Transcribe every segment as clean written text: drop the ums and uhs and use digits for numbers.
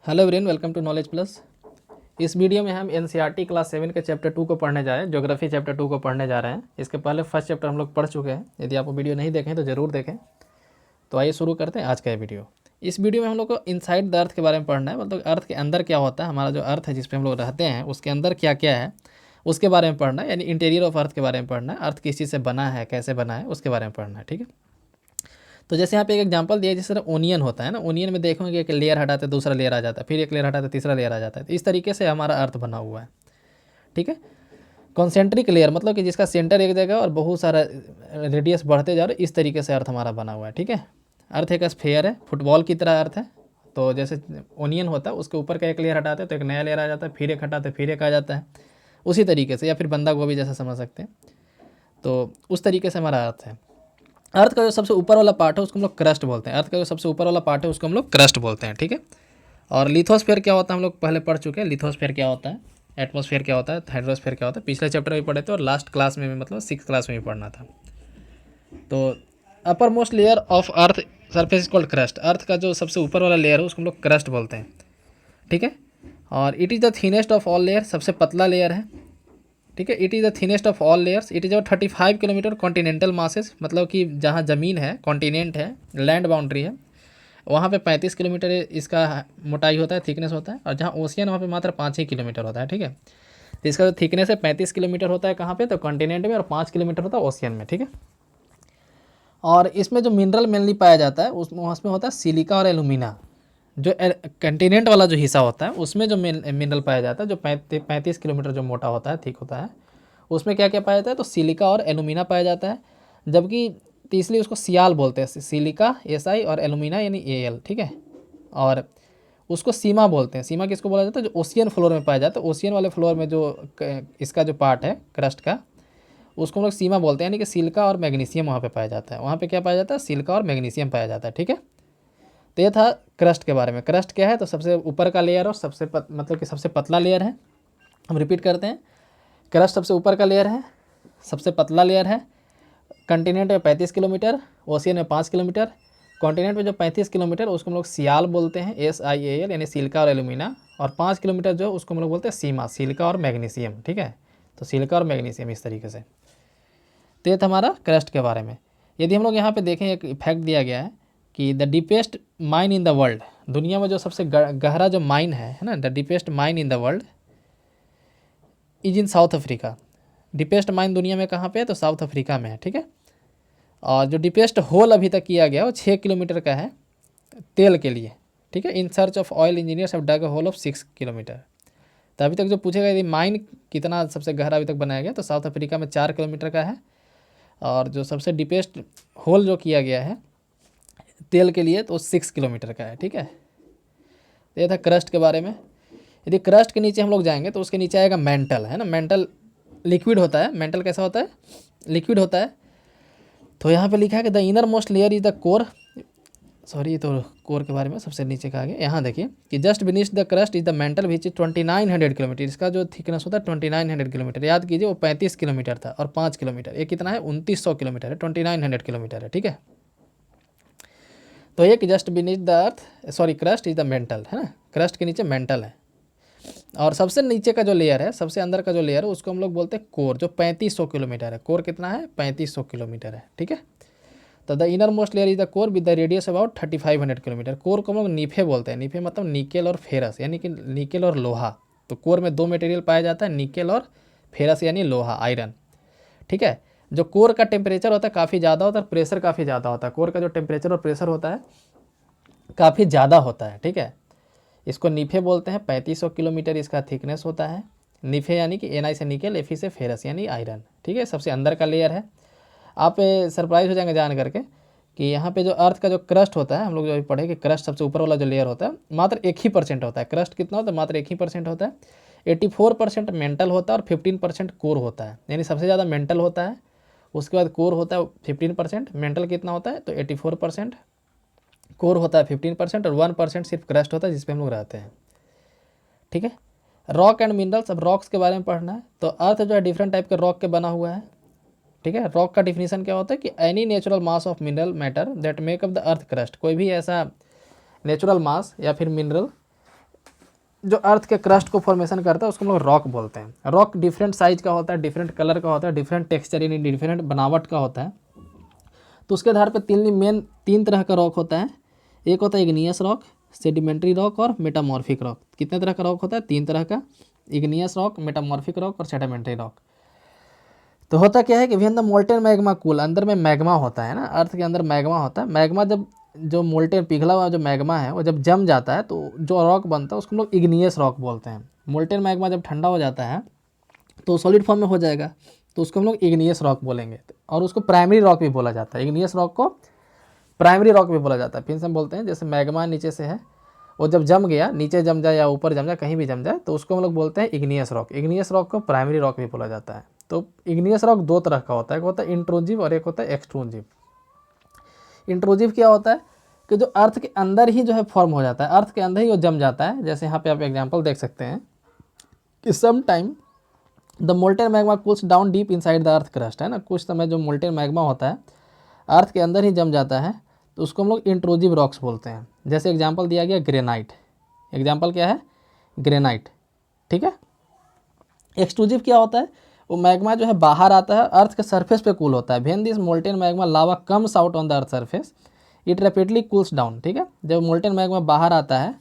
Hello everyone, welcome to knowledge plus. इस वीडियो में हम एनसीईआरटी क्लास 7 के चैप्टर 2 को पढ़ने जा रहे हैं। ज्योग्राफी चैप्टर 2 को पढ़ने जा रहे हैं। इसके पहले फर्स्ट चैप्टर हम लोग पढ़ चुके हैं। यदि आप वो वीडियो नहीं देखें तो ज़रूर देखें। तो आइए शुरू करते हैं आज का ये वीडियो। इस वीडियो में हम लोग को इनसाइड द अर्थ के बारे में पढ़ना है, मतलब अर्थ के अंदर क्या होता है, हमारा जो अर्थ है जिस पे हम लोग रहते हैं उसके अंदर क्या क्या है उसके बारे में पढ़ना है। यानी इंटीरियर ऑफ अर्थ के बारे में पढ़ना है। अर्थ किस चीज़ से बना है, कैसे बना है, उसके बारे में पढ़ना है। ठीक है। तो जैसे यहाँ पे एक एग्जांपल दिया, जिस तरह ओनियन होता है ना, ओनियन में देखोगे एक लेयर हटाते दूसरा लेयर आ जाता है, फिर एक लेयर हटाते तीसरा लेयर आ जाता है। तो इस तरीके से हमारा अर्थ बना हुआ है। ठीक है। कॉन्सेंट्रिक लेयर मतलब कि जिसका सेंटर एक जगह और बहुत सारा रेडियस बढ़ते जा रहे, इस तरीके से अर्थ हमारा बना हुआ है। ठीक है। अर्थ एक स्फीयर है, फुटबॉल की तरह अर्थ है। तो जैसे ओनियन होता है उसके ऊपर का एक लेयर हटाते तो एक नया लेयर आ जाता है, फिर एक हटाते फिर एक आ जाता है, उसी तरीके से। या फिर बंदा गोभी जैसा समझ सकते हैं। तो उस तरीके से हमारा अर्थ है। अर्थ का जो सबसे ऊपर वाला पार्ट है उसको हम लोग क्रस्ट बोलते हैं। अर्थ का जो सबसे ऊपर वाला पार्ट है उसको हम लोग क्रस्ट बोलते हैं। ठीक है। और लिथोस्फीयर क्या होता है हम लोग पहले पढ़ चुके हैं। लिथोस्फीयर क्या होता है, एटमॉस्फेयर क्या होता है, हाइड्रोस्फीयर क्या होता है, पिछले चैप्टर में पढ़े थे और लास्ट क्लास में भी, मतलब 6th क्लास में भी पढ़ना था। तो upper most layer of earth surface called crust. Earth का जो सबसे ऊपर वाला लेयर है उसको हम लोग क्रस्ट बोलते हैं। ठीक है। और it is the thinnest of all layer, सबसे पतला लेयर है। ठीक है। It is the thinnest of all layers. It is about 35 kilometre continental masses, मतलब कि जहाँ ज़मीन है, कॉन्टिनेंट है, लैंड बाउंड्री है, वहाँ पे 35 किलोमीटर इसका मोटाई होता है, थिकनेस होता है। और जहाँ ओशियन वहाँ पे मात्र 5 ही किलोमीटर होता है। ठीक है। तो इसका जो थिकनेस है 35 किलोमीटर होता है कहाँ पे, तो कॉन्टिनेंट में, और 5 किलोमीटर होता है ओशियन में। ठीक है। और इसमें जो मिनरल मेनली पाया जाता है उसमें होता है सिलिका और एलुमिना। जो कंटिनेंट वाला जो हिस्सा होता है उसमें जो मिनरल पाया जाता है, जो 35 किलोमीटर जो मोटा होता है, थिक होता है, उसमें क्या क्या पाया जाता है, तो सिलिका और एलुमिना पाया जाता है। जबकि तीसरी उसको सियाल बोलते हैं, सिलिका SI और एलुमिना यानी AL। ठीक है। और उसको सीमा बोलते हैं। सीमा किसको बोला जाता है, जो ओशियन फ्लोर में पाया जाता है। ओशियन वाले फ्लोर में जो इसका जो पार्ट है क्रस्ट का, उसको हम लोग सीमा बोलते हैं। यानी कि सिलिका और मैग्नीशियम वहाँ पे पाया जाता है। वहाँ पे क्या पाया जाता है, सिलिका और मैग्नीशियम पाया जाता है। ठीक है। तो ये था क्रस्ट के बारे में। क्रस्ट क्या है, तो सबसे ऊपर का लेयर और मतलब कि सबसे पतला लेयर है। हम रिपीट करते हैं। क्रस्ट सबसे ऊपर का लेयर है, सबसे पतला लेयर है। कंटिनेंट में 35 किलोमीटर, ओशियन में 5 किलोमीटर। कॉन्टिनेंट में जो 35 किलोमीटर उसको हम लोग सियाल बोलते हैं, SIAL, यानी सिलिका और एलुमिना। और 5 किलोमीटर जो उसको हम लोग बोलते हैं सीमा, सिलिका और मैग्नीशियम। ठीक है। तो सिलिका और मैग्नीशियम इस तरीके से। तो ये था हमारा क्रस्ट के बारे में। यदि हम लोग यहाँ पे देखें, एक फैक्ट दिया गया है कि the deepest mine in the world, दुनिया में जो सबसे गहरा जो माइन है ना, the deepest mine in the world is in south Africa. Deepest mine दुनिया में कहाँ पे है, तो साउथ अफ्रीका में है। ठीक है। और जो डीपेस्ट होल अभी तक किया गया वो 6 किलोमीटर का है तेल के लिए। ठीक है। In search of oil engineers have dug a hole of 6 kilometre. तो अभी तक जो पूछेगा यदि माइन कितना सबसे गहरा अभी तक बनाया गया, तो साउथ अफ्रीका में 4 किलोमीटर का है। और जो सबसे डीपेस्ट होल जो किया गया है तेल के लिए, तो 6 किलोमीटर का है। ठीक है। तो ये था क्रस्ट के बारे में। यदि क्रस्ट के नीचे हम लोग जाएंगे तो उसके नीचे आएगा मेंटल, है ना। मेंटल लिक्विड होता है। मेंटल कैसा होता है, लिक्विड होता है। तो यहाँ पे लिखा है कि the inner most layer is the core. Sorry, तो कोर के बारे में सबसे नीचे कहा गया। यहाँ देखिए कि just beneath the crust is the mental which is 2900 kilometre. इसका जो थिकनेस होता है 2900 किलोमीटर। याद कीजिए वो 35 किलोमीटर था और 5 किलोमीटर, ये कितना है, 2900 किलोमीटर है, 2900 किलोमीटर है। ठीक है। तो ये कि just beneath the earth, sorry, crust is the mental, है ना। क्रस्ट के नीचे मेंटल है। और सबसे नीचे का जो लेयर है, सबसे अंदर का जो लेयर है, उसको हम लोग बोलते हैं कोर, जो 3500 किलोमीटर है। कोर कितना है, 3500 किलोमीटर है। ठीक है। तो the inner most layer is the core with the radius about 3500 kilometre. Core को हम लोग नीफे बोलते हैं। नीफे मतलब निकेल और फेरस, यानी कि निकेल और लोहा। तो कोर में 2 मटेरियल पाया जाता है, निकेल और फेरस, यानी लोहा, आयरन। ठीक है। जो कोर का टेम्परेचर होता है काफ़ी ज़्यादा होता है, प्रेशर काफ़ी ज़्यादा होता है। कोर का जो टेम्परेचर और प्रेशर होता है काफ़ी ज़्यादा होता है। ठीक है। इसको नीफे बोलते हैं। 3500 किलोमीटर इसका थिकनेस होता है। नीफे यानी कि Ni से निकेल, Fe से फेरस यानी आयरन। ठीक है। सबसे अंदर का लेयर है। आप सरप्राइज हो जाएंगे जान करके कि यहाँ पे जो अर्थ का जो क्रस्ट होता है, हम लोग जो अभी पढ़े कि क्रस्ट सबसे ऊपर वाला जो लेयर होता है मात्र 1% होता है। क्रस्ट कितना होता है, मात्र 1% होता है। 84% मेंटल होता है और 15% कोर होता है। यानी सबसे ज़्यादा मेंटल होता है, उसके बाद कोर होता है 15%। मेंटल कितना होता है, तो 84%। कोर होता है 15% और 1% सिर्फ क्रस्ट होता है जिस पे हम लोग रहते हैं। ठीक है। रॉक एंड मिनरल्स, अब रॉक्स के बारे में पढ़ना है। तो अर्थ जो है डिफरेंट टाइप के रॉक के बना हुआ है। ठीक है। रॉक का डिफिनीशन क्या होता है कि any natural mass of mineral matter that make up the earth crust. कोई भी ऐसा नेचुरल मास या फिर मिनरल जो अर्थ के क्रस्ट को फॉर्मेशन करता है उसको हम लोग रॉक बोलते हैं। रॉक डिफरेंट साइज का होता है, डिफरेंट कलर का होता है, डिफरेंट टेक्सचर यानी डिफरेंट बनावट का होता है। तो उसके आधार पर तीन तरह का रॉक होता है। एक होता है इग्नियस रॉक, सेडिमेंट्री रॉक और मेटामॉर्फिक रॉक। कितने तरह का रॉक होता है? 3 तरह का, इग्नियस रॉक, मेटामॉर्फिक रॉक और सेडिमेंट्री रॉक। तो होता क्या है कि when the molten magma cool, अंदर में मैग्मा होता है ना, अर्थ के अंदर मैग्मा होता है। मैग्मा जब जो मोल्टेन पिघला हुआ जो मैग्मा है वो जब जम जाता है तो जो रॉक बनता है उसको हम लोग इग्नियस रॉक बोलते हैं। मोल्टेन मैग्मा जब ठंडा हो जाता है तो सॉलिड फॉर्म में हो जाएगा, तो उसको हम लोग इग्नियस रॉक बोलेंगे। और उसको प्राइमरी रॉक भी बोला जाता है। इग्नियस रॉक को प्राइमरी रॉक भी बोला जाता है। फिर से हम बोलते हैं, जैसे मैग्मा नीचे से है, वो जब जम गया, नीचे जम जाए या ऊपर जम जाए, कहीं भी जम जाए, तो उसको हम लोग बोलते हैं इग्नियस रॉक। इग्नियस रॉक को प्राइमरी रॉक भी बोला जाता है। तो इग्नियस रॉक 2 तरह का होता है, एक होता है इंट्रूजिव और एक होता है एक्सट्रूजिव। इंट्रूजिव क्या होता है कि जो अर्थ के अंदर ही जो है फॉर्म हो जाता है, अर्थ के अंदर ही वो जम जाता है। जैसे यहाँ पे आप एग्जाम्पल देख सकते हैं कि some time the molten magma cools down deep inside the earth crust, है ना। कुछ समय जो मोल्टेन मैग्मा होता है अर्थ के अंदर ही जम जाता है, तो उसको हम लोग इंट्रूजिव रॉक्स बोलते हैं। जैसे एग्जाम्पल दिया गया ग्रेनाइट। एग्जाम्पल क्या है? ग्रेनाइट, ठीक है। एक्सट्रूजिव क्या होता है? वो मैग्मा जो है बाहर आता है, अर्थ के सरफेस पे कूल होता है। When this molten magma lava comes out on the earth surface it rapidly cools down, ठीक है। जब मोल्टेन मैग्मा बाहर आता है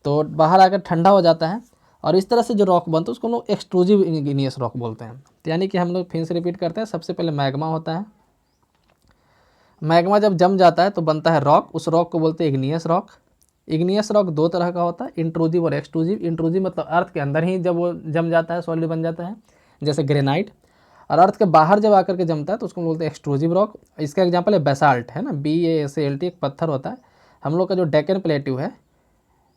तो बाहर आकर ठंडा हो जाता है, और इस तरह से जो रॉक बनता है उसको हम लोग एक्सट्रूजिव इग्नियस रॉक बोलते हैं। तो यानी कि हम लोग फिर से रिपीट करते हैं, सबसे पहले मैग्मा होता है। मैग्मा जब जम जाता है तो बनता है रॉक, उस रॉक को बोलते हैं इग्नियस रॉक। इग्नियस रॉक 2 तरह का होता है, इंट्रूजिव और एक्सट्रूजिव। इंट्रूजिव मतलब अर्थ के अंदर ही जब वो जम जाता है, सॉलिड बन जाता है, जैसे ग्रेनाइट। और अर्थ के बाहर जब आकर के जमता है तो उसको बोलते हैं एक्सट्रूजिव रॉक। इसका एग्जाम्पल है बेसाल्ट, है ना, BASALT, एक पत्थर होता है। हम लोग का जो डेक्कन प्लेट्यू है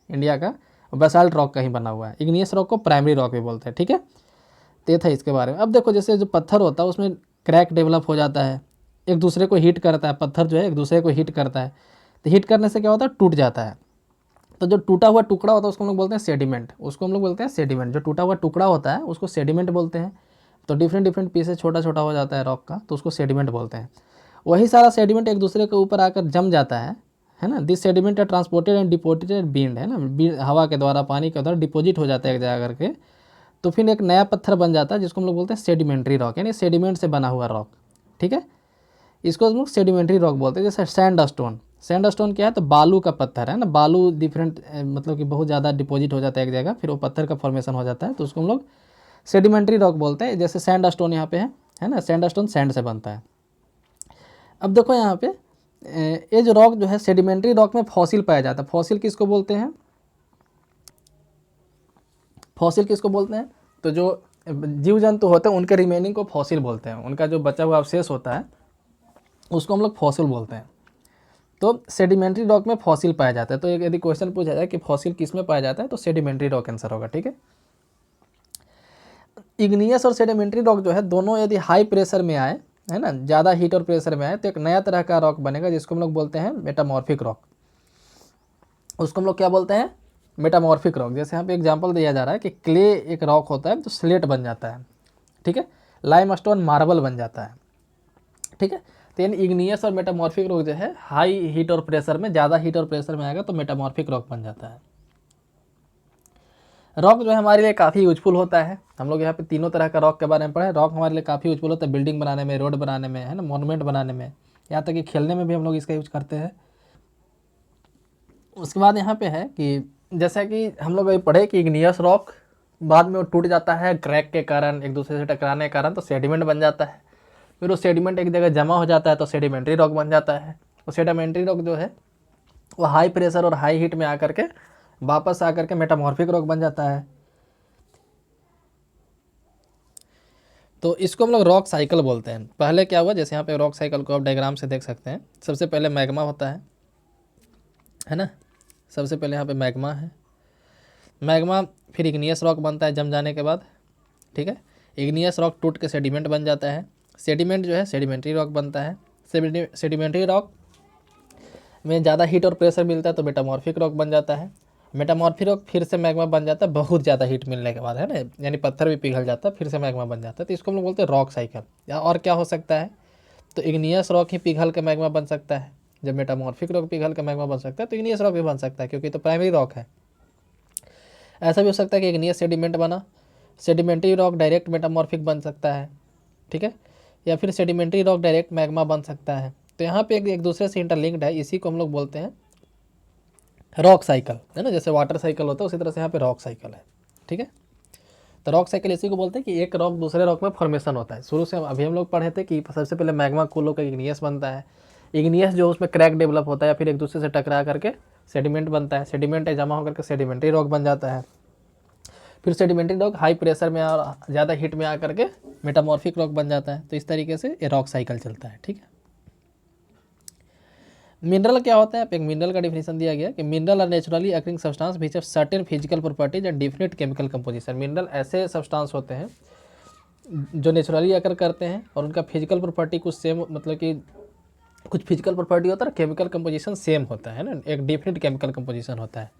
इंडिया का, बेसाल्ट रॉक का ही बना हुआ है। इग्नियस रॉक को प्राइमरी रॉक भी बोलते हैं, ठीक है। तो ये था इसके बारे में। अब देखो, जैसे जो पत्थर होता है उसमें क्रैक डेवलप हो जाता है, एक दूसरे को हीट करता है, पत्थर जो है एक दूसरे को हीट करता है, तो हीट करने से क्या होता है? टूट जाता है। तो जो टूटा हुआ टुकड़ा होता है उसको हम लोग बोलते हैं सेडिमेंट। उसको हम लोग बोलते हैं सेडिमेंट। जो टूटा हुआ टुकड़ा होता है उसको सेडिमेंट बोलते हैं। तो डिफरेंट डिफरेंट पीसेस छोटा छोटा हो जाता है रॉक का, तो उसको सेडिमेंट बोलते हैं। वही सारा सेडिमेंट एक दूसरे के ऊपर आकर जम जाता है ना। दिस सेडिमेंट है ट्रांसपोर्टेड एंड डिपोजिटेड बीन्ड, है ना, हवा के द्वारा, पानी के द्वारा डिपोजिट हो जाता है एक जगह करके, तो फिर एक नया पत्थर बन जाता है जिसको हम लोग बोलते हैं सेडिमेंट्री रॉक, यानी सेडिमेंट से बना हुआ रॉक, ठीक है। इसको हम लोग सेडिमेंट्री रॉक बोलते हैं। जैसे सैंडस्टोन, सैंडस्टोन क्या है? तो बालू का पत्थर है ना। बालू डिफरेंट मतलब कि बहुत ज़्यादा डिपॉजिट हो जाता है एक जगह, फिर वो पत्थर का फॉर्मेशन हो जाता है, तो उसको हम लोग सेडिमेंट्री रॉक बोलते हैं। जैसे सैंडस्टोन यहाँ पे है ना, सैंडस्टोन सैंड से बनता है। अब देखो यहाँ पे ये जो रॉक जो है सेडिमेंट्री रॉक में फॉसिल पाया जाता है। फॉसिल किसको बोलते हैं? फॉसिल किसको बोलते हैं? तो जो जीव जंतु होते हैं उनके रिमेनिंग को फॉसिल बोलते हैं। उनका जो बचा हुआ अवशेष होता है उसको हम लोग फॉसिल बोलते हैं। तो सेडिमेंट्री रॉक में फॉसिल पाया जाता है। तो एक यदि क्वेश्चन पूछा जाए कि फॉसिल किस में पाया जाता है, तो सेडिमेंट्री रॉक आंसर होगा, ठीक है। इग्नियस और सेडिमेंट्री रॉक जो है दोनों यदि हाई प्रेशर में आए, है ना, ज़्यादा हीट और प्रेशर में आए, तो एक नया तरह का रॉक बनेगा जिसको हम लोग बोलते हैं मेटामॉर्फिक रॉक। उसको हम लोग क्या बोलते हैं? Metamorphic rock. जैसे यहाँ पे एग्जांपल दिया जा रहा है कि क्ले एक रॉक होता है जो स्लेट बन जाता है, ठीक है। लाइमस्टोन मार्बल बन जाता है, ठीक है। तो यानी इग्नियस और मेटामॉर्फिक रॉक जो है हाई हीट और प्रेशर में, ज़्यादा हीट और प्रेशर में आएगा तो मेटामॉर्फिक रॉक बन जाता है। रॉक जो है हमारे लिए काफ़ी यूजफुल होता है। हम लोग यहाँ पे तीनों तरह का रॉक के बारे में पढ़े। रॉक हमारे लिए काफ़ी यूजफुल होता है बिल्डिंग बनाने में, रोड बनाने में, है ना, मॉन्यूमेंट बनाने में, यहाँ तक कि खेलने में भी हम लोग इसका यूज करते हैं। उसके बाद यहाँ पे है कि जैसा कि हम लोग अभी पढ़े कि इग्नियस रॉक बाद में वो टूट जाता है क्रैक के कारण, एक दूसरे से टकराने के कारण, तो सेडिमेंट बन जाता है। फिर वो सेडिमेंट एक जगह जमा हो जाता है तो सेडिमेंट्री रॉक बन जाता है। वो सेडिमेंट्री रॉक जो है वो हाई प्रेशर और हाई हीट में आकर के वापस आकर के मेटामॉर्फिक रॉक बन जाता है। तो इसको हम लोग रॉक साइकिल बोलते हैं। पहले क्या हुआ, जैसे यहाँ पे रॉक साइकिल को आप डायग्राम से देख सकते हैं। सबसे पहले मैग्मा होता है ना। सबसे पहले यहाँ पे मैग्मा है, मैग्मा फिर इग्नियस रॉक बनता है जम जाने के बाद, ठीक है। इग्नियस रॉक टूट के सेडिमेंट बन जाता है। सेडिमेंट जो है सेडिमेंट्री रॉक बनता है। सेडिमेंट्री रॉक में ज़्यादा हीट और प्रेशर मिलता है तो मेटामॉर्फिक रॉक बन जाता है। मेटामॉर्फिक रॉक फिर से मैग्मा बन जाता है बहुत ज़्यादा हीट मिलने के बाद, है ना, यानी पत्थर भी पिघल जाता है, फिर से मैग्मा बन जाता है। तो इसको हम लोग बोलते हैं रॉक साइकिल। या और क्या हो सकता है, तो इग्नियस रॉक ही पिघल के मैग्मा बन सकता है। जब मेटामॉर्फिक रॉक पिघल के मैग्मा बन सकता है तो इग्नियस रॉक भी बन सकता है, क्योंकि तो प्राइमरी रॉक है। ऐसा भी हो सकता है कि इग्नियस सेडिमेंट बना, सेडिमेंट्री रॉक डायरेक्ट मेटामॉर्फिक बन सकता है, ठीक है, या फिर सेडिमेंट्री रॉक डायरेक्ट मैग्मा बन सकता है। तो यहाँ पे एक दूसरे से इंटरलिंक्ड है, इसी को हम लोग बोलते हैं रॉक साइकिल, है ना। जैसे वाटर साइकिल होता है उसी तरह से यहाँ पे रॉक साइकिल है, ठीक है। तो रॉक साइकिल इसी को बोलते हैं कि एक रॉक दूसरे रॉक में फॉर्मेशन होता है। शुरू से अभी हम लोग पढ़े थे कि सबसे पहले मैग्मा कूल होकर इग्नियस बनता है, इग्नियस जो उसमें क्रैक डेवलप होता है, फिर एक दूसरे से टकरा करके सेडिमेंट बनता है, सेडिमेंट जमा होकर के सेडिमेंट्री रॉक बन जाता है, फिर सेडिमेंट्री रॉक हाई प्रेशर में और ज़्यादा हीट में आकर के मेटामॉर्फिक रॉक बन जाता है। तो इस तरीके से ये रॉक साइकिल चलता है, ठीक है। मिनरल क्या होता है, एक मिनरल का डिफिनेशन दिया गया कि mineral are naturally occurring substance which have certain physical properties and definite chemical composition. Mineral ऐसे सब्सटेंस होते हैं जो नेचुरली अकर करते हैं और उनका फिजिकल प्रॉपर्टी कुछ सेम, मतलब कि कुछ फिजिकल प्रॉपर्टी होता है, केमिकल कंपोजिशन सेम होता है ना, एक डिफिनिट केमिकल कंपोजिशन होता है।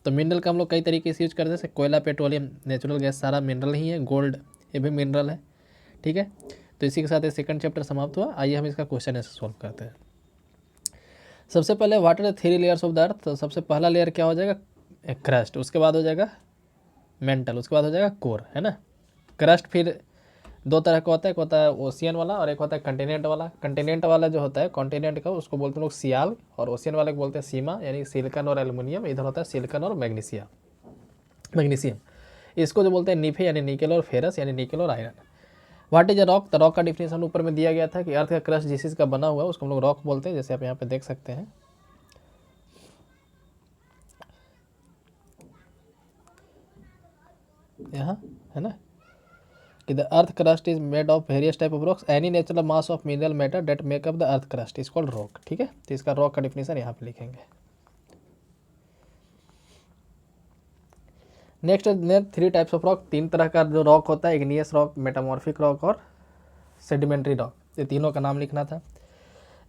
तो मिनरल का हम लोग कई तरीके से यूज करते हैं, जैसे कोयला, पेट्रोलियम, नेचुरल गैस, सारा मिनरल ही है। गोल्ड ये भी मिनरल है, ठीक है। तो इसी के साथ ये सेकंड चैप्टर समाप्त हुआ। आइए हम इसका क्वेश्चन ऐसे सॉल्व करते हैं। सबसे पहले what are the 3 layers of the earth. तो सबसे पहला लेयर क्या हो जाएगा, क्रस्ट, उसके बाद हो जाएगा मेंटल, उसके बाद हो जाएगा कोर, है ना। क्रस्ट फिर दो तरह का होता है, एक होता है ओशियन वाला और एक होता है कंटिनेंट वाला। कंटिनेंट वाला जो होता है कॉन्टिनेंट का, उसको बोलते हैं लोग सियाल, और ओशियन वाले को बोलते हैं सीमा, यानी सिलिकन और एल्युमिनियम। इधर होता है सिलिकन और मैग्नीशियम। इसको जो बोलते हैं निफे यानी निकेल और फेरस यानी निकेल और iron. What is a rock. The rock का डिफिनेशन ऊपर में दिया गया था कि अर्थ का क्रस्ट जिस चीज़ का बना हुआ है उसको हम लोग रॉक बोलते हैं, जैसे आप यहाँ पे देख सकते हैं। यहाँ है ना कि the earth crust is made of various type of rocks, any natural mass of mineral matter that make up the earth crust is called rock, ठीक है। तो इसका रॉक का डिफिनेशन यहाँ पे लिखेंगे। Next 3 types of rock. 3 तरह का जो रॉक होता है, इग्नियस रॉक, मेटामॉर्फिक रॉक और सेडिमेंट्री रॉक, ये तीनों का नाम लिखना था।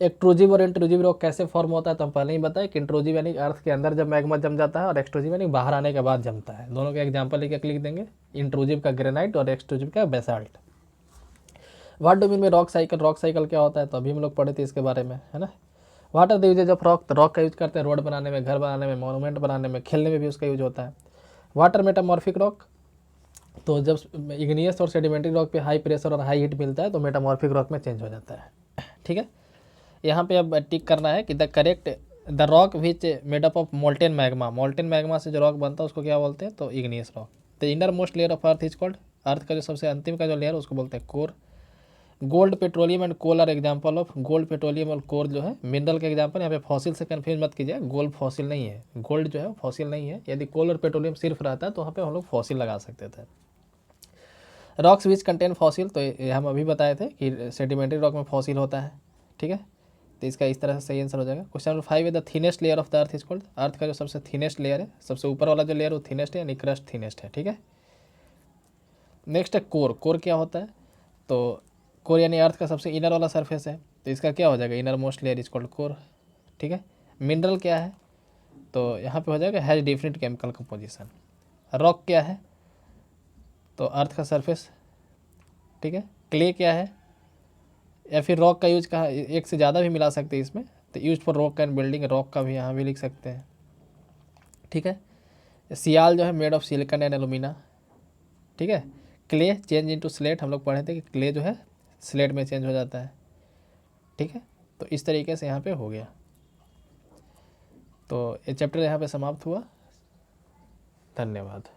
एक्सट्रूजिव और इंट्रूजिव रॉक कैसे फॉर्म होता है तो हम पहले ही बताए कि इंट्रूजिव यानी अर्थ के अंदर जब मैग्मा जम जाता है, और एक्सट्रूजिव यानी बाहर आने के बाद जमता है। दोनों का एग्जांपल लिख देंगे, इंट्रूजिव का ग्रेनाइट और एक्सट्रूजिव का बेसाल्ट। व्हाट डू मीन में रॉक साइकिल। रॉक साइकिल क्या होता है तो अभी हम लोग पढ़े थे इसके बारे में, है ना। What are the uses of rock. तो रॉक का यूज करते हैं रोड बनाने में, घर बनाने में, मोनूमेंट बनाने में, खेलने में भी उसका यूज होता है। वाटर मेटामॉर्फिक रॉक, तो जब इग्नियस और सेडिमेंट्री रॉक पे हाई प्रेशर और हाई हीट मिलता है तो मेटामॉर्फिक रॉक में चेंज हो जाता है, ठीक है। यहाँ पे अब टिक करना है कि the rock which made up of molten magma. Molten magma से जो रॉक बनता है उसको क्या बोलते हैं तो igneous rock. The inner most layer of earth is called. Earth का जो सबसे अंतिम का जो लेयर उसको बोलते हैं core. Gold, petroleum and coal are example of. Gold, petroleum और कोल जो है मिनरल के एग्जाम्पल। यहाँ पे फॉसिल से कन्फ्यूज मत कीजिए, गोल्ड फॉसिल नहीं है, गोल्ड जो है फॉसिल नहीं है। यदि कोल और पेट्रोलियम सिर्फ रहता है तो वहाँ पे हम लोग फॉसिल लगा सकते थे। रॉक्स विच कंटेन फॉसिल, तो ये हम अभी बताए थे कि सेडिमेंट्री रॉक में फॉसिल होता है, ठीक है। तो इसका इस तरह से सही आंसर हो जाएगा। क्वेश्चन नंबर 5 है the thinnest layer of the earth is called. Earth का जो सबसे थिनेस्ट लेयर है, सबसे ऊपर वाला जो लेयर वो थिनेस्ट है, यानी क्रस्ट थिनेस्ट है, ठीक है। नेक्स्ट है कोर। कोर क्या होता है तो कोर यानी अर्थ का सबसे इनर वाला सरफेस है, तो इसका क्या हो जाएगा inner most layer is called core, ठीक है। मिनरल क्या है तो यहाँ पे हो जाएगा has different chemical composition. Rock क्या है तो अर्थ का सरफेस, ठीक है। क्ले क्या है, या फिर रॉक का यूज कहाँ, एक से ज़्यादा भी मिला सकते हैं इसमें, तो use for rock and building, rock का भी यहाँ भी लिख सकते हैं, ठीक है। सियाल जो है made of silicon and alumina, ठीक है। क्ले चेंज इनटू स्लेट, हम लोग पढ़े थे कि क्ले जो है स्लेट में चेंज हो जाता है, ठीक है। तो इस तरीके से यहाँ पे हो गया। तो ये चैप्टर यहाँ पे समाप्त हुआ। धन्यवाद।